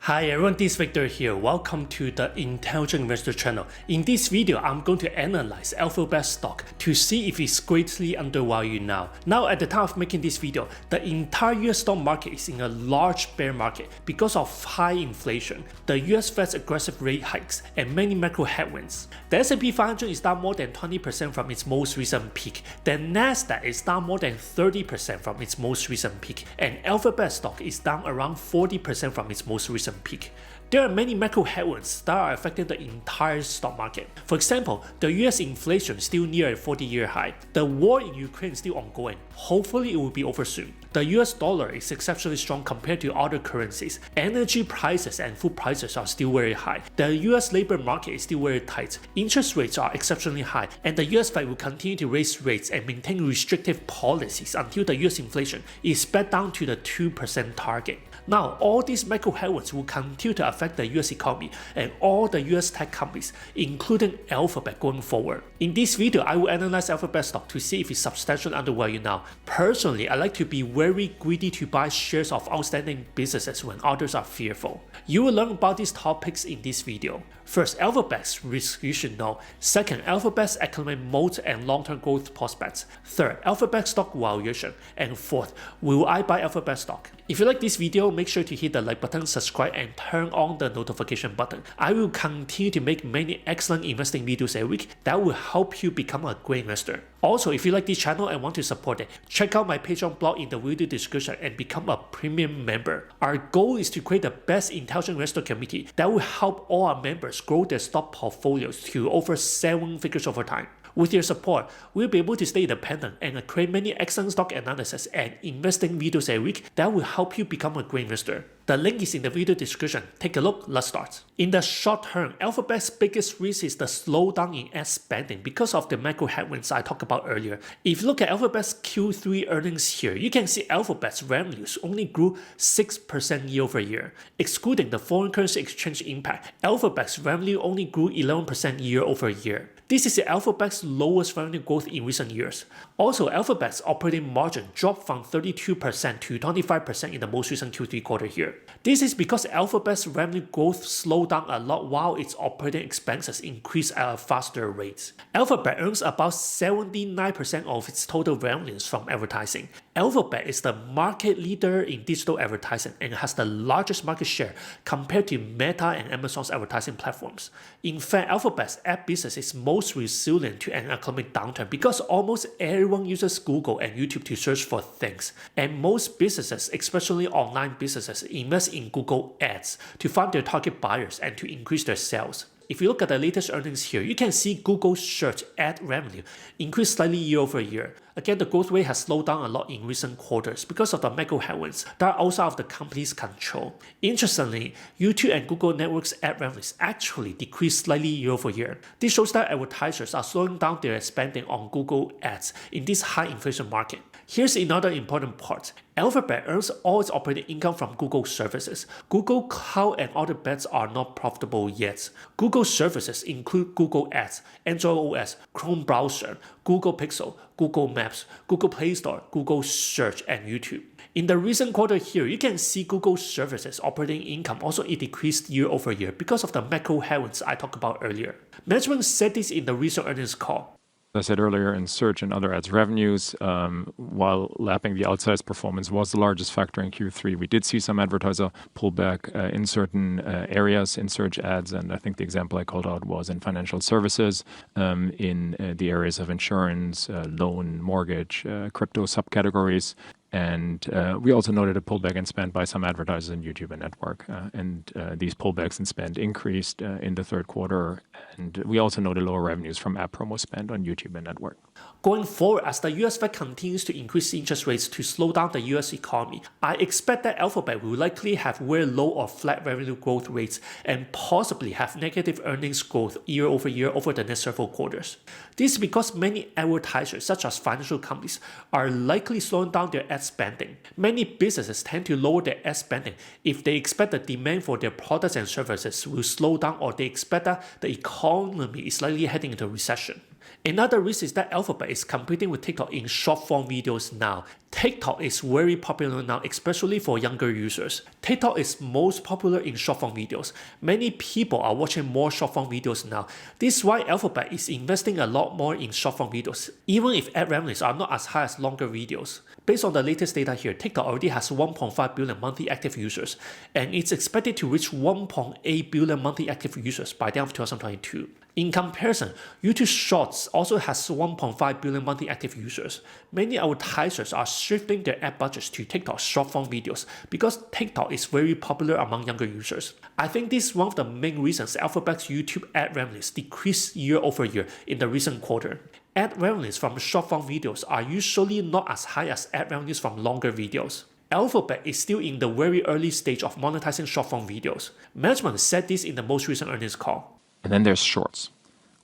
Hi everyone, this is Victor here. Welcome to the Intelligent Investor channel. In this video, I'm going to analyze Alphabet stock to see if it's greatly undervalued now. Now, at the time of making this video, the entire US stock market is in a large bear market because of high inflation, the US Fed's aggressive rate hikes, and many macro headwinds. The S&P 500 is down more than 20% from its most recent peak. The Nasdaq is down more than 30% from its most recent peak, and Alphabet stock is down around 40% from its most recent peak. There are many macro headwinds that are affecting the entire stock market. For example, the US inflation is still near a 40-year high. The war in Ukraine is still ongoing. Hopefully it will be over soon. The US dollar is exceptionally strong compared to other currencies. Energy prices and food prices are still very high. The US labor market is still very tight. Interest rates are exceptionally high, and the US Fed will continue to raise rates and maintain restrictive policies until the US inflation is back down to the 2% target. Now, all these macro headwinds will continue to affect the US economy and all the US tech companies, including Alphabet, going forward. In this video, I will analyze Alphabet stock to see if it's substantially undervalued now. Personally, I like to be very greedy to buy shares of outstanding businesses when others are fearful. You will learn about these topics in this video. First, Alphabet's risk you should know. Second, Alphabet's economic moat and long-term growth prospects. Third, Alphabet stock valuation. And fourth, will I buy Alphabet stock? If you like this video, make sure to hit the like button, subscribe, and turn on the notification button. I will continue to make many excellent investing videos every week that will help you become a great investor. Also, if you like this channel and want to support it, check out my Patreon blog in the video description and become a premium member. Our goal is to create the best intelligent investor community that will help all our members grow their stock portfolios to over 7 figures over time. With your support, we'll be able to stay independent and create many excellent stock analysis and investing videos every week that will help you become a great investor. The link is in the video description. Take a look, let's start. In the short term, Alphabet's biggest risk is the slowdown in ad spending because of the macro headwinds I talked about earlier. If you look at Alphabet's Q3 earnings here, you can see Alphabet's revenues only grew 6% year over year. Excluding the foreign currency exchange impact, Alphabet's revenue only grew 11% year over year. This is Alphabet's lowest revenue growth in recent years. Also, Alphabet's operating margin dropped from 32% to 25% in the most recent Q3 quarter here. This is because Alphabet's revenue growth slowed down a lot while its operating expenses increased at a faster rate. Alphabet earns about 79% of its total revenues from advertising. Alphabet is the market leader in digital advertising and has the largest market share compared to Meta and Amazon's advertising platforms. In fact, Alphabet's ad business is most resilient to an economic downturn because almost everyone uses Google and YouTube to search for things, and most businesses, especially online businesses, invest in Google ads to find their target buyers and to increase their sales. If you look at the latest earnings here, you can see Google search ad revenue increased slightly year over year. Again, the growth rate has slowed down a lot in recent quarters because of the macro headwinds that are outside of the company's control. Interestingly, YouTube and Google Network's ad revenues actually decreased slightly year over year. This shows that advertisers are slowing down their spending on Google ads in this high inflation market. Here's another important part. Alphabet earns all its operating income from Google services. Google Cloud and other bets are not profitable yet. Google services include Google Ads, Android OS, Chrome browser, Google Pixel, Google Maps, Google Play Store, Google Search, and YouTube. In the recent quarter here, you can see Google services operating income also decreased year over year because of the macro headwinds I talked about earlier. Management said this in the recent earnings call. As I said earlier, in search and other ads revenues, while lapping the outsized performance was the largest factor in Q3, we did see some advertiser pullback in certain areas in search ads, and I think the example I called out was in financial services, in the areas of insurance, loan, mortgage, crypto subcategories. And we also noted a pullback in spend by some advertisers in YouTube and network. These pullbacks in spend increased in the third quarter. And we also noted lower revenues from app promo spend on YouTube and network. Going forward, as the US Fed continues to increase interest rates to slow down the US economy, I expect that Alphabet will likely have very low or flat revenue growth rates and possibly have negative earnings growth year over the next several quarters. This is because many advertisers, such as financial companies, are likely slowing down their ad spending. Many businesses tend to lower their ad spending if they expect the demand for their products and services will slow down or they expect that the economy is likely heading into a recession. Another reason is that Alphabet is competing with TikTok in short form videos now. TikTok is very popular now, especially for younger users. TikTok is most popular in short form videos. Many people are watching more short form videos now. This is why Alphabet is investing a lot more in short form videos, even if ad revenues are not as high as longer videos. Based on the latest data here, TikTok already has 1.5 billion monthly active users, and it's expected to reach 1.8 billion monthly active users by the end of 2022. In comparison, YouTube Shorts also has 1.5 billion monthly active users. Many advertisers are shifting their ad budgets to TikTok short form videos because TikTok is very popular among younger users. I think this is one of the main reasons Alphabet's YouTube ad revenues decreased year over year in the recent quarter. Ad revenues from short form videos are usually not as high as ad revenues from longer videos. Alphabet is still in the very early stage of monetizing short form videos. Management said this in the most recent earnings call. And then there's Shorts.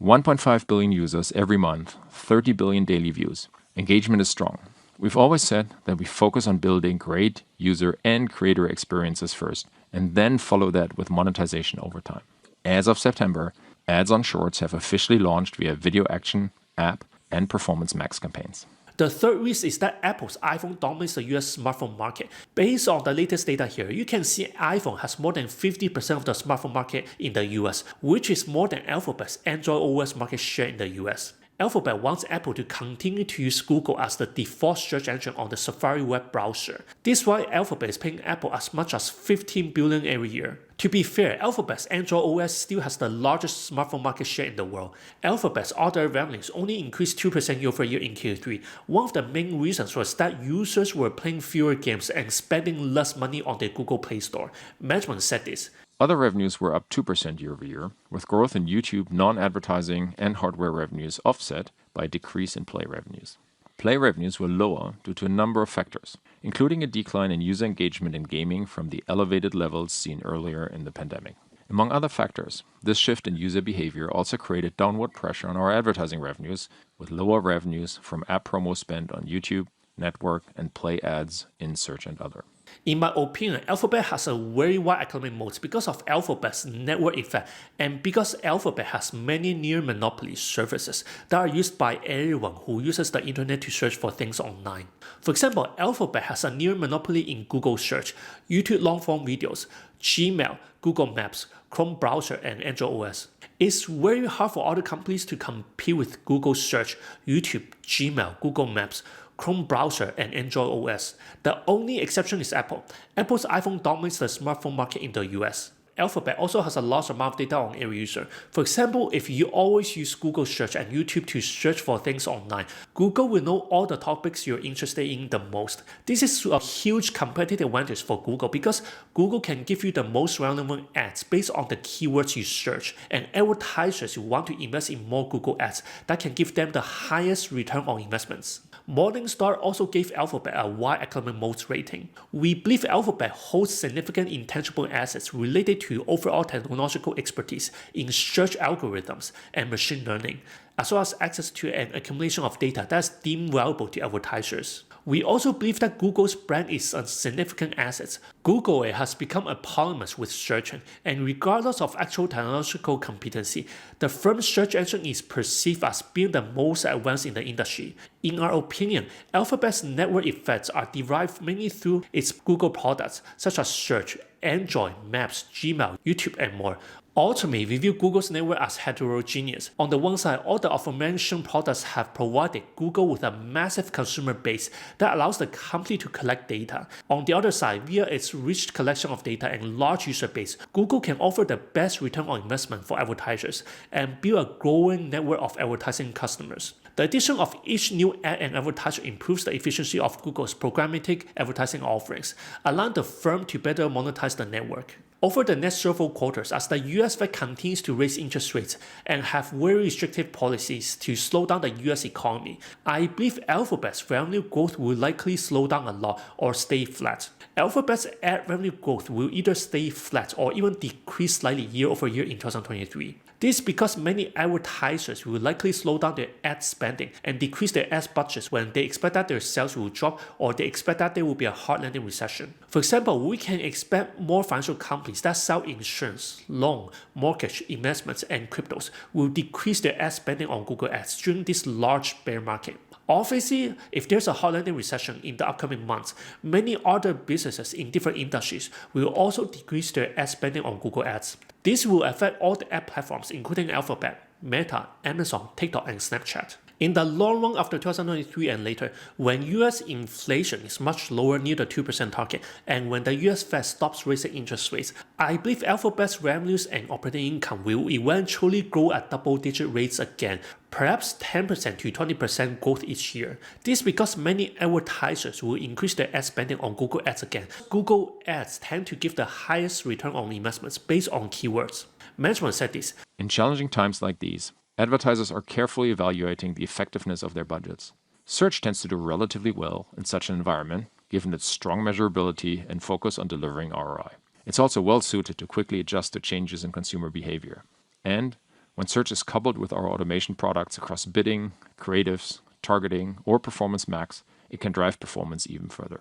1.5 billion users every month, 30 billion daily views. Engagement is strong. We've always said that we focus on building great user and creator experiences first, and then follow that with monetization over time. As of September, ads on Shorts have officially launched via Video Action, App, and Performance Max campaigns. The third risk is that Apple's iPhone dominates the US smartphone market. Based on the latest data here, you can see iPhone has more than 50% of the smartphone market in the US, which is more than Alphabet's Android OS market share in the US. Alphabet wants Apple to continue to use Google as the default search engine on the Safari web browser. This is why Alphabet is paying Apple as much as $15 billion every year. To be fair, Alphabet's Android OS still has the largest smartphone market share in the world. Alphabet's other revenues only increased 2% year over year in Q3. One of the main reasons was that users were playing fewer games and spending less money on the Google Play Store. Management said this. Other revenues were up 2% year over year, with growth in YouTube, non-advertising, and hardware revenues offset by a decrease in Play revenues. Play revenues were lower due to a number of factors, including a decline in user engagement in gaming from the elevated levels seen earlier in the pandemic. Among other factors, this shift in user behavior also created downward pressure on our advertising revenues, with lower revenues from app promo spend on YouTube, network, and Play ads in search and other. In my opinion, Alphabet has a very wide economic moat because of Alphabet's network effect and because Alphabet has many near monopoly services that are used by everyone who uses the internet to search for things online. For example, Alphabet has a near monopoly in Google Search, YouTube long-form videos, Gmail, Google Maps, Chrome browser, and Android OS. It's very hard for other companies to compete with Google Search, YouTube, Gmail, Google Maps, Chrome browser, and Android OS. The only exception is Apple. Apple's iPhone dominates the smartphone market in the US. Alphabet also has a large amount of data on every user. For example, if you always use Google Search and YouTube to search for things online, Google will know all the topics you're interested in the most. This is a huge competitive advantage for Google because Google can give you the most relevant ads based on the keywords you search, and advertisers who want to invest in more Google ads that can give them the highest return on investments. Morningstar also gave Alphabet a wide economic moat rating. We believe Alphabet holds significant intangible assets related to overall technological expertise in search algorithms and machine learning, as well as access to an accumulation of data that's deemed valuable to advertisers. We also believe that Google's brand is a significant asset. Google has become eponymous with search, and regardless of actual technological competency, the firm's search engine is perceived as being the most advanced in the industry. In our opinion, Alphabet's network effects are derived mainly through its Google products, such as Search, Android, Maps, Gmail, YouTube, and more. Ultimately, we view Google's network as heterogeneous. On the one side, all the aforementioned products have provided Google with a massive consumer base that allows the company to collect data. On the other side, via its rich collection of data and large user base, Google can offer the best return on investment for advertisers and build a growing network of advertising customers. The addition of each new ad and advertiser improves the efficiency of Google's programmatic advertising offerings, allowing the firm to better monetize the network. Over the next several quarters, as the US Fed continues to raise interest rates and have very restrictive policies to slow down the US economy, I believe Alphabet's revenue growth will likely slow down a lot or stay flat. Alphabet's ad revenue growth will either stay flat or even decrease slightly year over year in 2023. This is because many advertisers will likely slow down their ad spending and decrease their ad budgets when they expect that their sales will drop or they expect that there will be a hard landing recession. For example, we can expect more financial companies that sell insurance, loan, mortgage, investments, and cryptos will decrease their ad spending on Google Ads during this large bear market. Obviously, if there's a hard landing recession in the upcoming months, many other businesses in different industries will also decrease their ad spending on Google Ads. This will affect all the ad platforms including Alphabet, Meta, Amazon, TikTok, and Snapchat. In the long run after 2023 and later, when US inflation is much lower near the 2% target and when the US Fed stops raising interest rates, I believe Alphabet's revenues and operating income will eventually grow at double-digit rates again, perhaps 10% to 20% growth each year. This is because many advertisers will increase their ad spending on Google Ads again. Google Ads tend to give the highest return on investments based on keywords. Management said this. In challenging times like these, advertisers are carefully evaluating the effectiveness of their budgets. Search tends to do relatively well in such an environment, given its strong measurability and focus on delivering ROI. It's also well suited to quickly adjust to changes in consumer behavior. And when search is coupled with our automation products across bidding, creatives, targeting, or Performance Max, it can drive performance even further.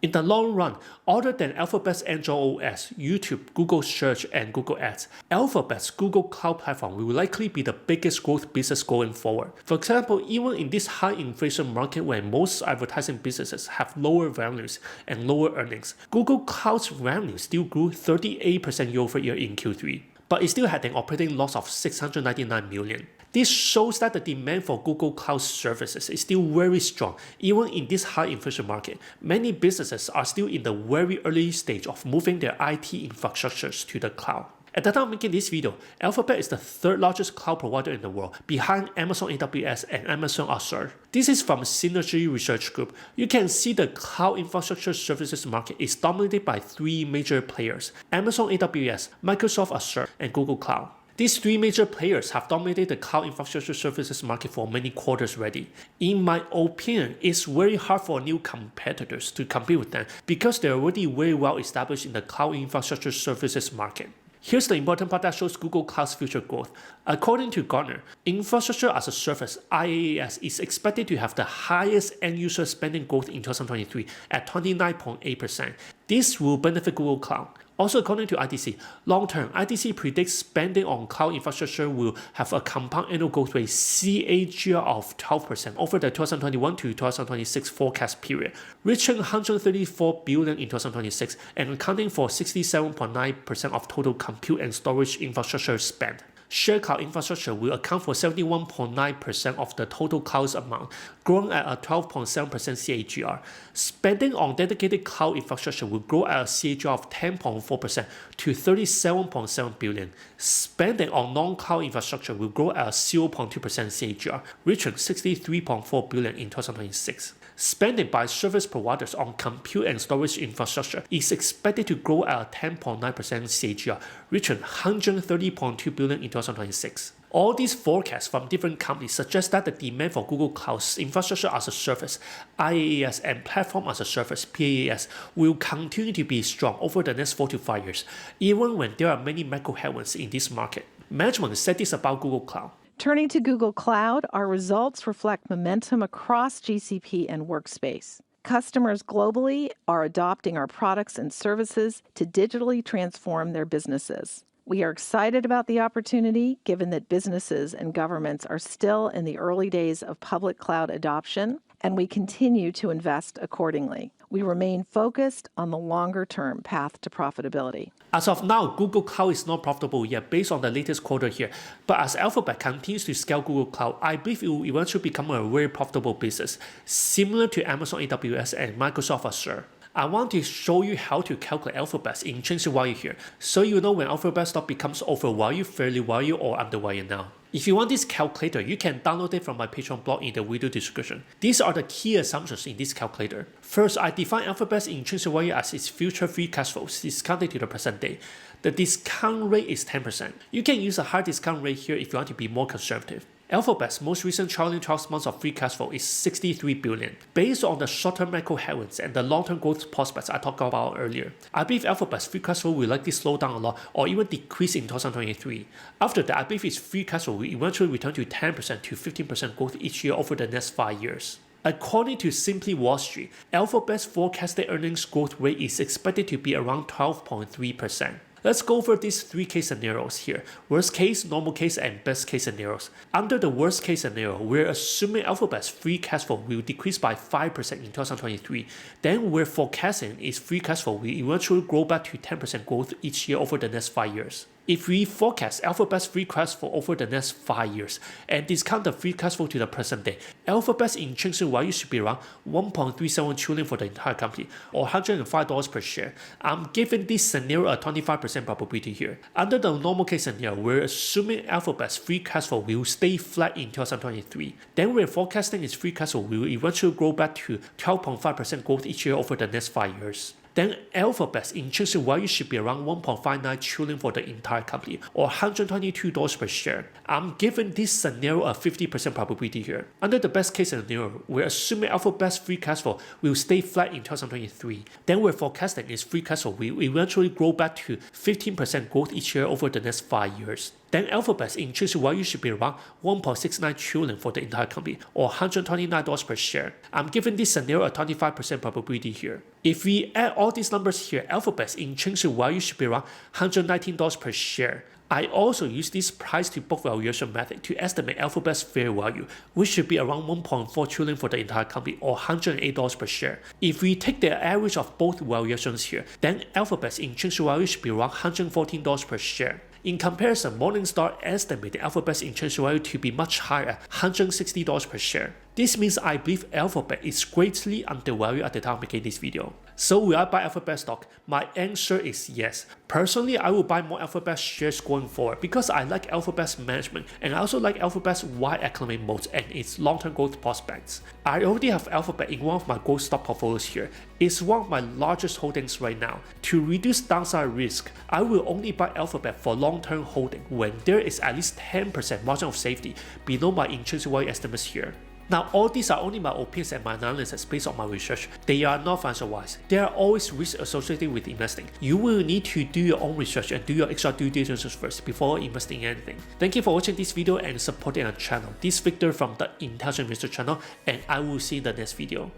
In the long run, other than Alphabet's Android OS, YouTube, Google Search, and Google Ads, Alphabet's Google Cloud platform will likely be the biggest growth business going forward. For example, even in this high inflation market where most advertising businesses have lower revenues and lower earnings, Google Cloud's revenue still grew 38% year over year in Q3, but it still had an operating loss of $699 million. This shows that the demand for Google Cloud services is still very strong. Even in this high inflation market, many businesses are still in the very early stage of moving their IT infrastructures to the cloud. At the time of making this video, Alphabet is the third largest cloud provider in the world, behind Amazon AWS and Amazon Azure. This is from Synergy Research Group. You can see the cloud infrastructure services market is dominated by three major players: Amazon AWS, Microsoft Azure, and Google Cloud. These three major players have dominated the cloud infrastructure services market for many quarters already. In my opinion, it's very hard for new competitors to compete with them because they're already very well established in the cloud infrastructure services market. Here's the important part that shows Google Cloud's future growth. According to Gartner, Infrastructure as a Service (IaaS) is expected to have the highest end-user spending growth in 2023 at 29.8%. This will benefit Google Cloud. Also, according to IDC, long-term, IDC predicts spending on cloud infrastructure will have a compound annual growth rate CAGR of 12% over the 2021 to 2026 forecast period, reaching $134 billion in 2026 and accounting for 67.9% of total compute and storage infrastructure spend. Shared cloud infrastructure will account for 71.9% of the total cloud amount, growing at a 12.7% CAGR. Spending on dedicated cloud infrastructure will grow at a CAGR of 10.4% to $37.7 billion. Spending on non-cloud infrastructure will grow at a 0.2% CAGR, reaching $63.4 billion in 2026. Spending by service providers on compute and storage infrastructure is expected to grow at a 10.9% CAGR, reaching $130.2 billion in 2026. All these forecasts from different companies suggest that the demand for Google Cloud's infrastructure as a service (IaaS) and platform as a service (PaaS) will continue to be strong over the next 4 to 5 years, even when there are many macro headwinds in this market. Management said this about Google Cloud. Turning to Google Cloud, our results reflect momentum across GCP and Workspace. Customers globally are adopting our products and services to digitally transform their businesses. We are excited about the opportunity, given that businesses and governments are still in the early days of public cloud adoption, and we continue to invest accordingly. We remain focused on the longer-term path to profitability. As of now, Google Cloud is not profitable yet based on the latest quarter here, but as Alphabet continues to scale Google Cloud, I believe it will eventually become a very profitable business, similar to Amazon AWS and Microsoft Azure. I want to show you how to calculate Alphabet's intrinsic value here, so you know when Alphabet stock becomes overvalued, fairly valued, or undervalued now. If you want this calculator, you can download it from my Patreon blog in the video description. These are the key assumptions in this calculator. First, I define Alphabet's intrinsic value as its future free cash flows discounted to the present day. The discount rate is 10%. You can use a higher discount rate here if you want to be more conservative. Alphabet's most recent trailing 12 months of free cash flow is $63 billion. Based on the short-term macro headwinds and the long-term growth prospects I talked about earlier, I believe Alphabet's free cash flow will likely slow down a lot or even decrease in 2023. After that, I believe its free cash flow will eventually return to 10% to 15% growth each year over the next 5 years. According to Simply Wall Street, Alphabet's forecasted earnings growth rate is expected to be around 12.3%. Let's go over these 3 case scenarios here: worst case, normal case, and best case scenarios. Under the worst case scenario, we're assuming Alphabet's free cash flow will decrease by 5% in 2023. Then we're forecasting its free cash flow will eventually grow back to 10% growth each year over the next 5 years. If we forecast Alphabet's free cash flow over the next 5 years and discount the free cash flow to the present day, Alphabet's intrinsic value should be around $1.37 trillion for the entire company, or $105 per share. I'm giving this scenario a 25% probability here. Under the normal case scenario, we're assuming Alphabet's free cash flow will stay flat in 2023. Then we're forecasting its free cash flow will eventually grow back to 12.5% growth each year over the next 5 years. Then Alphabet's intrinsic value should be around $1.59 trillion for the entire company, or $122 per share. I'm giving this scenario a 50% probability here. Under the best case scenario, we're assuming Alphabet's free cash flow will stay flat in 2023. Then we're forecasting its free cash flow will eventually grow back to 15% growth each year over the next 5 years. Then Alphabet's intrinsic value should be around $1.69 trillion for the entire company, or $129 per share. I'm giving this scenario a 25% probability here. If we add all these numbers here, Alphabet's intrinsic value should be around $119 per share. I also use this price to book valuation method to estimate Alphabet's fair value, which should be around $1.4 trillion for the entire company, or $108 per share. If we take the average of both valuations here, then Alphabet's intrinsic value should be around $114 per share. In comparison, Morningstar estimated Alphabet's intrinsic value to be much higher at $160 per share. This means I believe Alphabet is greatly undervalued at the time of making this video. So will I buy Alphabet stock? My answer is yes. Personally, I will buy more Alphabet shares going forward because I like Alphabet's management and I also like Alphabet's wide economic moat and its long-term growth prospects. I already have Alphabet in one of my growth stock portfolios here. It's one of my largest holdings right now. To reduce downside risk, I will only buy Alphabet for long-term holding when there is at least 10% margin of safety below my intrinsic value estimates here. Now, all these are only my opinions and my analysis based on my research. They are not financial wise. There are always risks associated with investing. You will need to do your own research and do your extra due diligence first before investing in anything. Thank you for watching this video and supporting our channel. This is Victor from the Intelligent Investor channel, and I will see you in the next video.